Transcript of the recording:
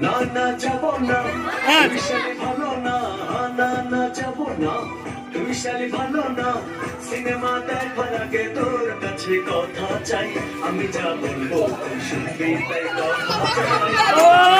না না যাব না তুই শালি ভালো না, না না যাব না তুই শালি ভালো না। সিনেমা দেখার আগে তোর কাছে কথা চাই, আমি যা বলবো তুই শুনবি তাই কথা চাই।